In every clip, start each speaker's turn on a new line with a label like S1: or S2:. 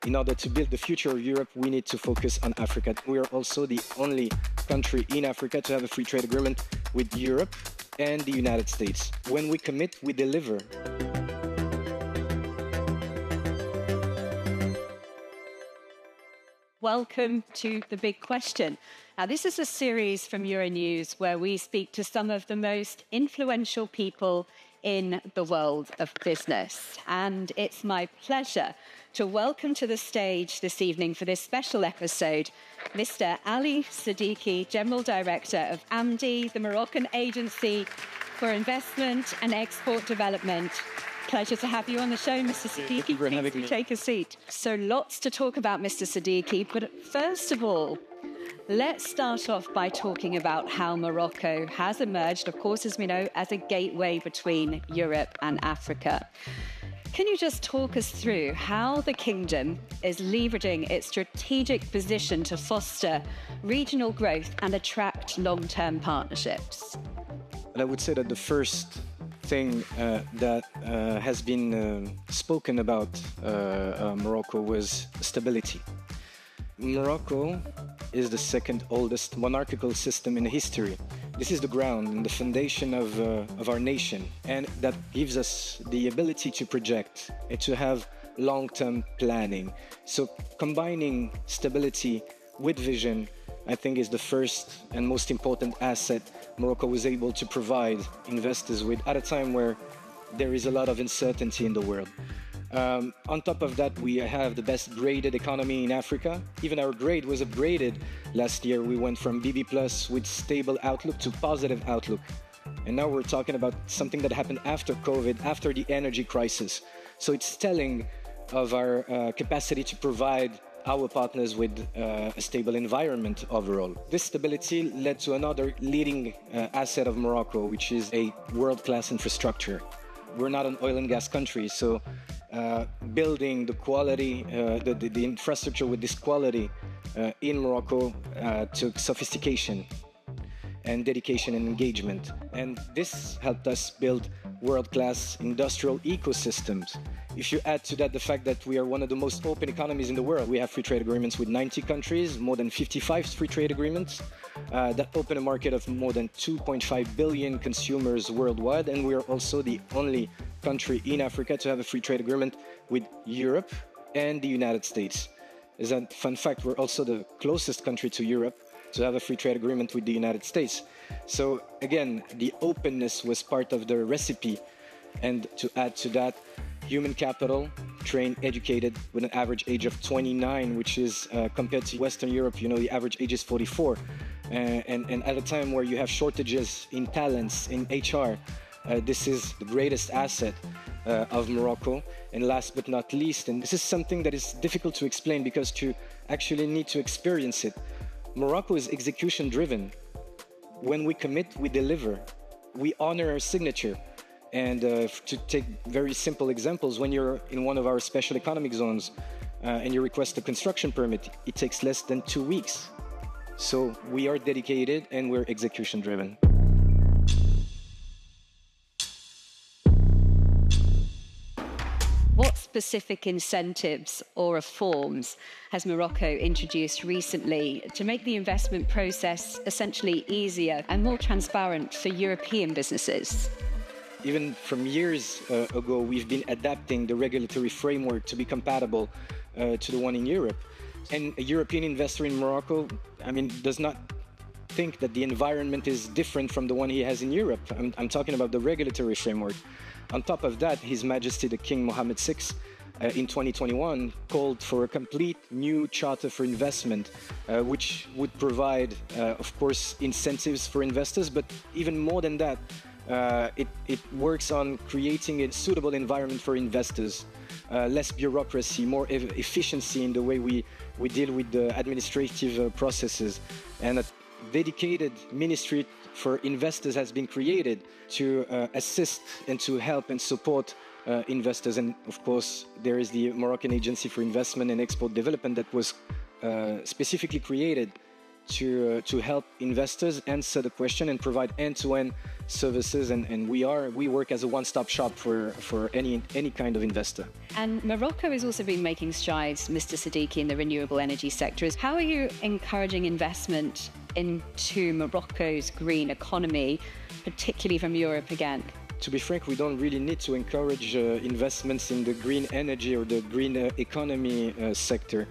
S1: In order to build the future of Europe, we need to focus on Africa. We are also the only country in Africa to have a free trade agreement with Europe and the United States. When we commit, we deliver.
S2: Welcome to The Big Question. Now, this is a series from Euronews where we speak to some of the most influential people in the world of business. And it's my pleasure to welcome to the stage this evening for this special episode, Mr. Ali Seddiki, General Director of AMDIE, the Moroccan Agency for Investment and Export Development. Pleasure to have you on the show, Mr. Seddiki.
S1: Thank you for having me.
S2: Take a seat. So lots to talk about, Mr. Seddiki, but first of all, let's start off by talking about how Morocco has emerged, of course, as we know, as a gateway between Europe and Africa. Can you just talk us through how the kingdom is leveraging its strategic position to foster regional growth and attract long-term partnerships?
S1: I would say that the first thing that has been spoken about Morocco was stability. Morocco is the second oldest monarchical system in history. This is the ground and the foundation of our nation, and that gives us the ability to project and to have long-term planning. So combining stability with vision, I think, is the first and most important asset Morocco was able to provide investors with at a time where there is a lot of uncertainty in the world. On top of that, we have the best graded economy in Africa. Even our grade was upgraded last year. We went from BB+ with stable outlook to positive outlook. And now we're talking about something that happened after COVID, after the energy crisis. So it's telling of our capacity to provide our partners with a stable environment overall. This stability led to another leading asset of Morocco, which is a world-class infrastructure. We're not an oil and gas country, so building the quality, the infrastructure with this quality in Morocco took sophistication and dedication and engagement. And this helped us build world-class industrial ecosystems. If you add to that the fact that we are one of the most open economies in the world, we have free trade agreements with 90 countries, more than 55 free trade agreements that open a market of more than 2.5 billion consumers worldwide. And we are also the only country in Africa to have a free trade agreement with Europe and the United States. As a fun fact, we're also the closest country to Europe to have a free trade agreement with the United States. So again, the openness was part of the recipe. And to add to that, human capital, trained, educated, with an average age of 29, which is compared to Western Europe, you know, the average age is 44. And at a time where you have shortages in talents, in HR, this is the greatest asset of Morocco. And last but not least, and this is something that is difficult to explain because you actually need to experience it, Morocco is execution driven. When we commit, we deliver. We honor our signature. And to take very simple examples, when you're in one of our special economic zones and you request a construction permit, it takes less than 2 weeks. So we are dedicated and we're execution driven.
S2: What specific incentives or reforms has Morocco introduced recently to make the investment process essentially easier and more transparent for European businesses?
S1: Even from years ago, we've been adapting the regulatory framework to be compatible to the one in Europe. And a European investor in Morocco, does not think that the environment is different from the one he has in Europe. I'm talking about the regulatory framework. On top of that, His Majesty the King Mohammed VI in 2021 called for a complete new charter for investment, which would provide, of course, incentives for investors, but even more than that, it works on creating a suitable environment for investors, less bureaucracy, more efficiency in the way we deal with the administrative processes, and a dedicated ministry for investors has been created to assist and to help and support investors. And of course, there is the Moroccan Agency for Investment and Export Development that was specifically created to help investors answer the question and provide end-to-end services. And we work as a one-stop shop for any kind of investor.
S2: And Morocco has also been making strides, Mr. Seddiki, in the renewable energy sector. How are you encouraging investment into Morocco's green economy, particularly from Europe again?
S1: To be frank, we don't really need to encourage investments in the green energy or the green economy sector.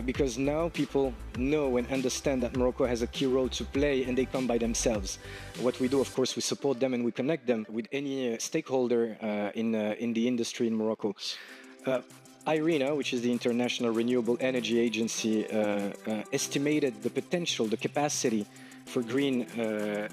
S1: Because now people know and understand that Morocco has a key role to play, and they come by themselves. What we do, of course, we support them and we connect them with any stakeholder in the industry in Morocco. IRENA, which is the International Renewable Energy Agency, estimated the potential, the capacity for green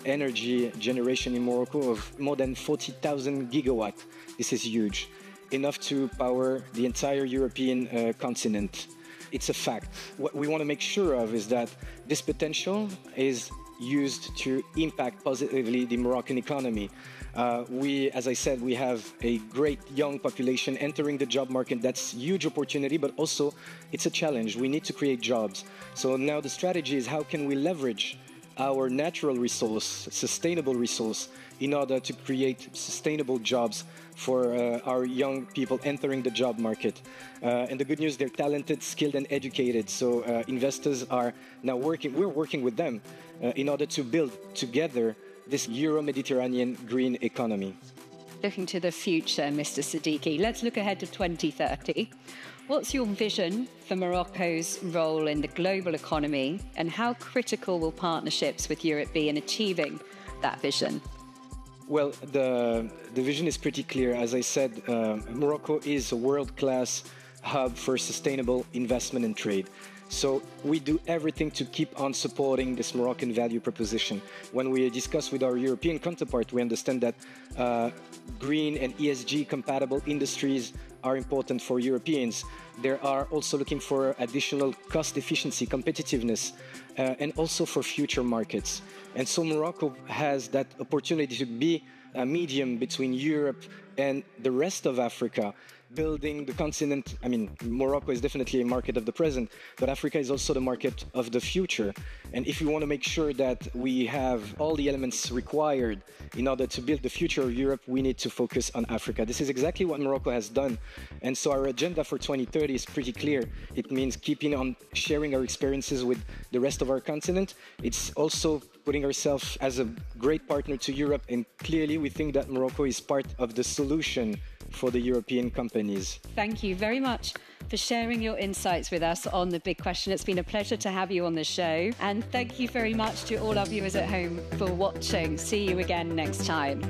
S1: energy generation in Morocco of more than 40,000 gigawatts. This is huge, enough to power the entire European continent. It's a fact. What we want to make sure of is that this potential is used to impact positively the Moroccan economy. As I said, we have a great young population entering the job market. That's a huge opportunity, but also it's a challenge. We need to create jobs. So now the strategy is how can we leverage our natural resource, sustainable resource, in order to create sustainable jobs for our young people entering the job market. And the good news, they're talented, skilled, and educated. So investors are now we're working with them in order to build together this Euro-Mediterranean green economy.
S2: Looking to the future, Mr. Seddiki, let's look ahead to 2030. What's your vision for Morocco's role in the global economy, and how critical will partnerships with Europe be in achieving that vision?
S1: Well, the vision is pretty clear. As I said, Morocco is a world-class hub for sustainable investment and trade. So we do everything to keep on supporting this Moroccan value proposition. When we discuss with our European counterpart, we understand that green and ESG compatible industries are important for Europeans. They are also looking for additional cost efficiency, competitiveness, and also for future markets. And so Morocco has that opportunity to be a medium between Europe and the rest of Africa, building the continent. I mean, Morocco is definitely a market of the present, but Africa is also the market of the future. And if we want to make sure that we have all the elements required in order to build the future of Europe, we need to focus on Africa. This is exactly what Morocco has done. And so our agenda for 2030 is pretty clear. It means keeping on sharing our experiences with the rest of our continent. It's also putting ourselves as a great partner to Europe. And clearly, we think that Morocco is part of the solution for the European companies.
S2: Thank you very much for sharing your insights with us on The Big Question. It's been a pleasure to have you on the show. And thank you very much to all our viewers at home for watching. See you again next time.